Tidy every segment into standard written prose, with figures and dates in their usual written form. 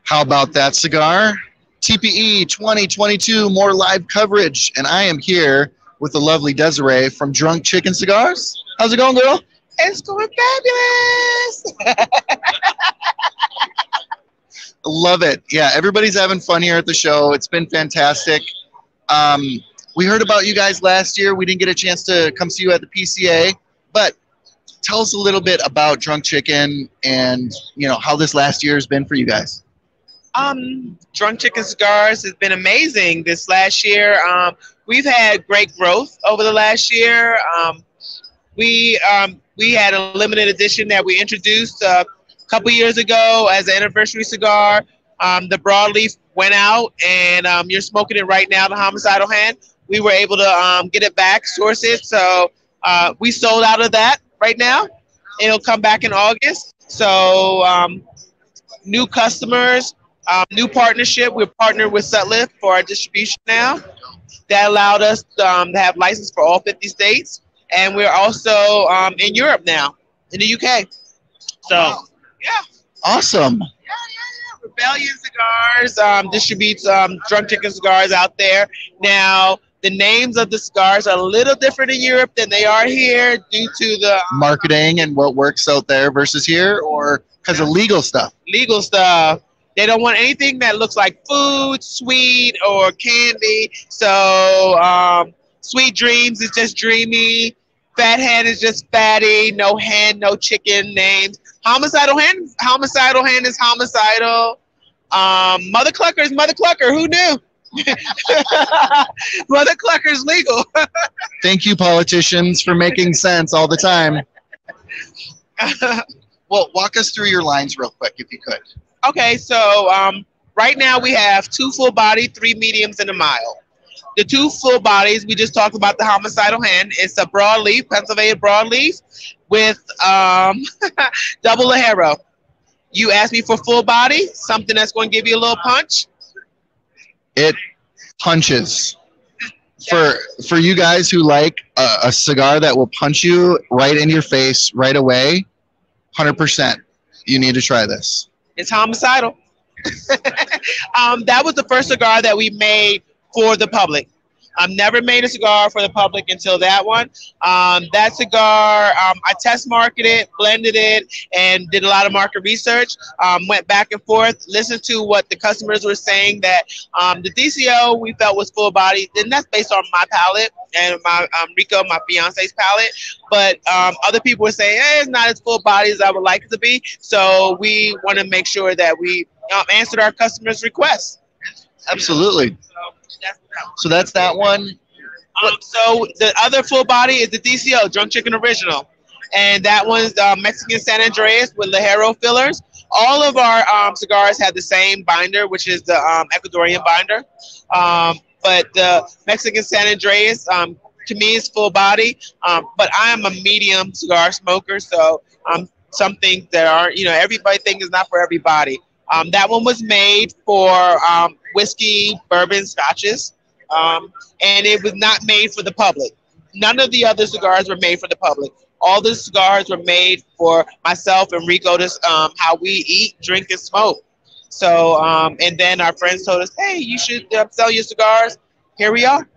How about that cigar? TPE 2022, more live coverage. And I am here with the lovely Desiree from Drunk Chicken Cigars. How's it going, girl? It's going fabulous. Love it. Yeah, everybody's having fun here at the show. It's been fantastic. We heard about you guys last year. We didn't get a chance to come see you at the PCA, but tell us a little bit about Drunk Chicken and how this last year has been for you guys. Drunk Chicken Cigars has been amazing this last year. We've had great growth over the last year. We had a limited edition that we introduced a couple years ago as an anniversary cigar. The broadleaf went out, and you're smoking it right now, the Homicidal Hand. We were able to get it back, source it, so we sold out of that right now. It'll come back in August. So new customers, new partnership. We're partnered with Sutliff for our distribution now. That allowed us to have license for all 50 states. And we're also in Europe now, in the UK. So, yeah. Awesome. Yeah. Rebellion Cigars distributes Drunk Chicken Cigars out there. Now, the names of the cigars are a little different in Europe than they are here due to the marketing and what works out there versus here, or because of legal stuff? Legal stuff. They don't want anything that looks like food, sweet, or candy. So Sweet Dreams is just dreamy. Fat Hand is just fatty. No hand, no chicken names. Homicidal Hand is homicidal. Mother Clucker is Mother Clucker. Who knew? Mother Clucker is legal. Thank you, politicians, for making sense all the time. Well, walk us through your lines real quick, if you could. Okay, so right now we have 2 full body, 3 mediums, and a mild. The 2 full bodies, we just talked about the Homicidal Hand. It's a broadleaf, Pennsylvania broadleaf, with double Lajero. You asked me for full body, something that's going to give you a little punch. It punches. For you guys who like a cigar that will punch you right in your face right away, 100%. You need to try this. It's homicidal. That was the first cigar that we made for the public. I've never made a cigar for the public until that one. That cigar, I test marketed, blended it, and did a lot of market research. Went back and forth, listened to what the customers were saying that the DCO we felt was full body. And that's based on my palate and my Rico, my fiance's palate. But other people were saying, hey, it's not as full body as I would like it to be. So we want to make sure that we answered our customers' requests. Absolutely. So that's that one. So the other full body is the DCO, Drunk Chicken Original. And that one's Mexican San Andreas with Lajero fillers. All of our cigars have the same binder, which is the Ecuadorian binder. But the Mexican San Andreas, to me, is full body. But I am a medium cigar smoker, so some things that are, everybody thinks is not for everybody. That one was made for whiskey, bourbon, scotches. And it was not made for the public. None of the other cigars were made for the public. All the cigars were made for myself and Rico, how we eat, drink, and smoke. So, and then our friends told us, hey, you should sell your cigars. Here we are.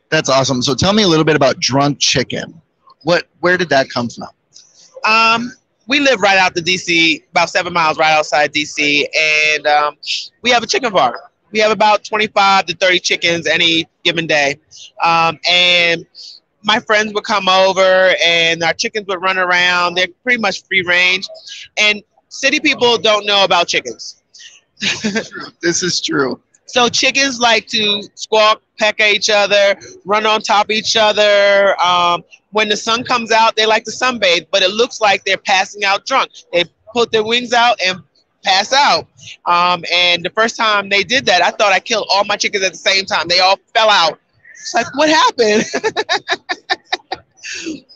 That's awesome. So tell me a little bit about Drunk Chicken. Where did that come from? We live right out the D.C., about 7 miles right outside D.C., and we have a chicken farm. We have about 25 to 30 chickens any given day. And my friends would come over, and our chickens would run around. They're pretty much free range. And city people don't know about chickens. This is true. So chickens like to squawk, peck at each other, run on top of each other. When the sun comes out, they like to sunbathe, but it looks like they're passing out drunk. They put their wings out and pass out. And the first time they did that, I thought I killed all my chickens at the same time. They all fell out. It's like, what happened?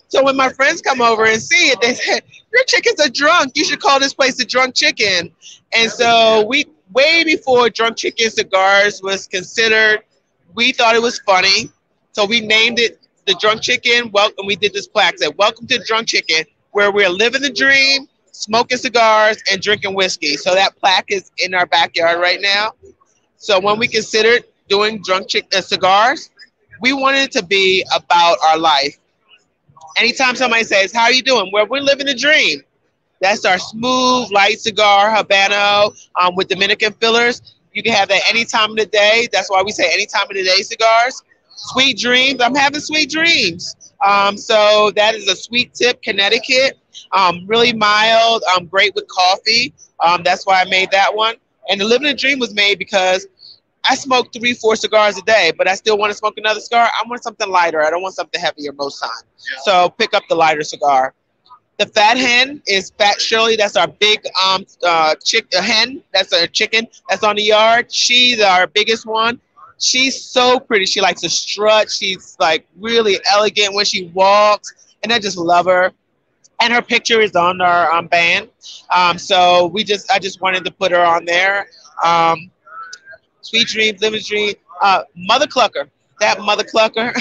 So when my friends come over and see it, they said, your chickens are drunk. You should call this place the Drunk Chicken. And so way before Drunk Chicken Cigars was considered, we thought it was funny. So we named it the Drunk Chicken. Welcome. We did this plaque that said, welcome to Drunk Chicken, where we're living the dream, smoking cigars and drinking whiskey. So that plaque is in our backyard right now. So when we considered doing cigars, we wanted it to be about our life. Anytime somebody says, "How are you doing?" Well, we're living a dream. That's our smooth, light cigar, Habano, with Dominican fillers. You can have that any time of the day. That's why we say any time of the day cigars. Sweet dreams. I'm having sweet dreams. So that is a sweet tip, Connecticut. Really mild, great with coffee. That's why I made that one. And the Living a Dream was made because I smoke 3-4 cigars a day, but I still want to smoke another cigar. I want something lighter. I don't want something heavier most times. Yeah. So pick up the lighter cigar. The Fat Hen is Fat Shirley. That's our big hen. That's a chicken that's on the yard. She's our biggest one. She's so pretty. She likes to strut. She's like really elegant when she walks, and I just love her. And her picture is on our band. So I just wanted to put her on there. Sweet Dreams, Living Dream, Mother Clucker. That Mother Clucker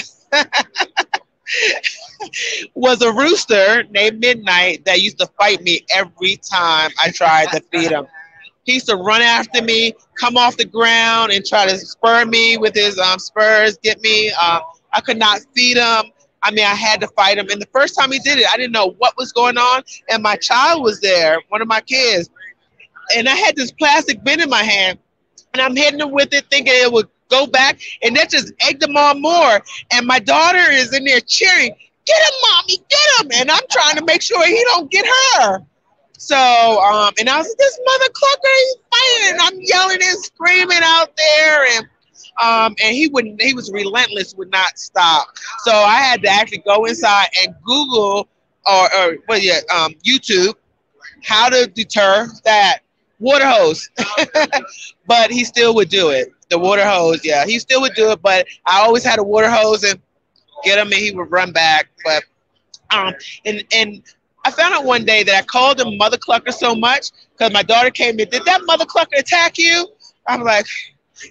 was a rooster named Midnight that used to fight me every time I tried to feed him. He used to run after me, come off the ground, and try to spur me with his spurs, get me. I could not feed him. I mean, I had to fight him. And the first time he did it, I didn't know what was going on. And my child was there, one of my kids. And I had this plastic bin in my hand. And I'm hitting him with it, thinking it would go back. And that just egged him on more. And my daughter is in there cheering, "Get him, Mommy, get him." And I'm trying to make sure he don't get her. So, and I was like, "This Mother Clucker, he's fighting." And I'm yelling and screaming out there. And he was relentless, would not stop. So I had to actually go inside and Google YouTube how to deter that water hose. But he still would do it. The water hose, yeah, he still would do it. But I always had a water hose and get him, and he would run back. But and I found out one day that I called him Mother Clucker so much because my daughter came in. "Did that Mother Clucker attack you?" I'm like.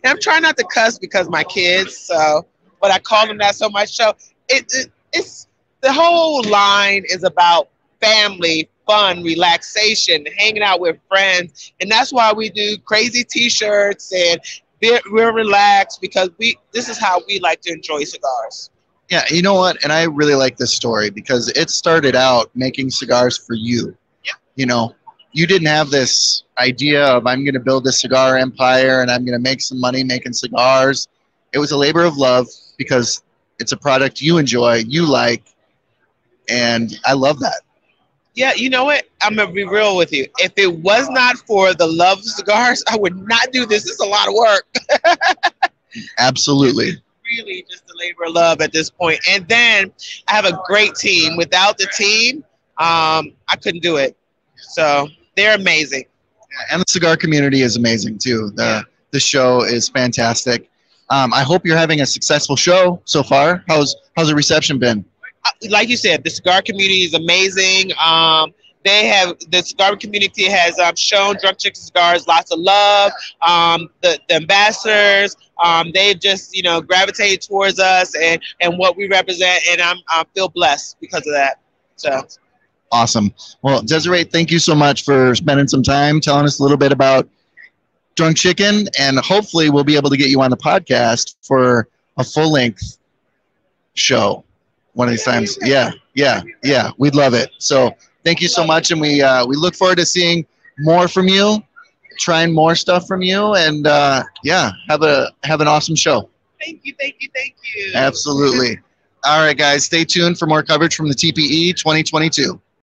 And I'm trying not to cuss because my kids, so, but I call them that so much. So it's the whole line is about family, fun, relaxation, hanging out with friends. And that's why we do crazy t-shirts and we're relaxed because this is how we like to enjoy cigars. Yeah, you know what? And I really like this story because it started out making cigars for you. Yeah. You know, you didn't have this idea of I'm going to build a cigar empire and I'm going to make some money making cigars. It was a labor of love because it's a product you enjoy, you like, and I love that. Yeah, you know what? I'm going to be real with you. If it was not for the love of cigars, I would not do this. It's a lot of work. Absolutely. It's really just a labor of love at this point. And then I have a great team. Without the team, I couldn't do it. So they're amazing. And the cigar community is amazing too. The show is fantastic. I hope you're having a successful show so far. How's the reception been? Like you said, the cigar community is amazing. The cigar community has shown Drunk Chicken Cigars lots of love. The ambassadors, they've just gravitated towards us and what we represent, and I feel blessed because of that. So. Awesome. Well, Desiree, thank you so much for spending some time telling us a little bit about Drunk Chicken, and hopefully we'll be able to get you on the podcast for a full-length show one of these times. Yeah. We'd love it. So thank you so much, and we look forward to seeing more from you, trying more stuff from you, and have an awesome show. Thank you. Absolutely. All right, guys, stay tuned for more coverage from the TPE 2022.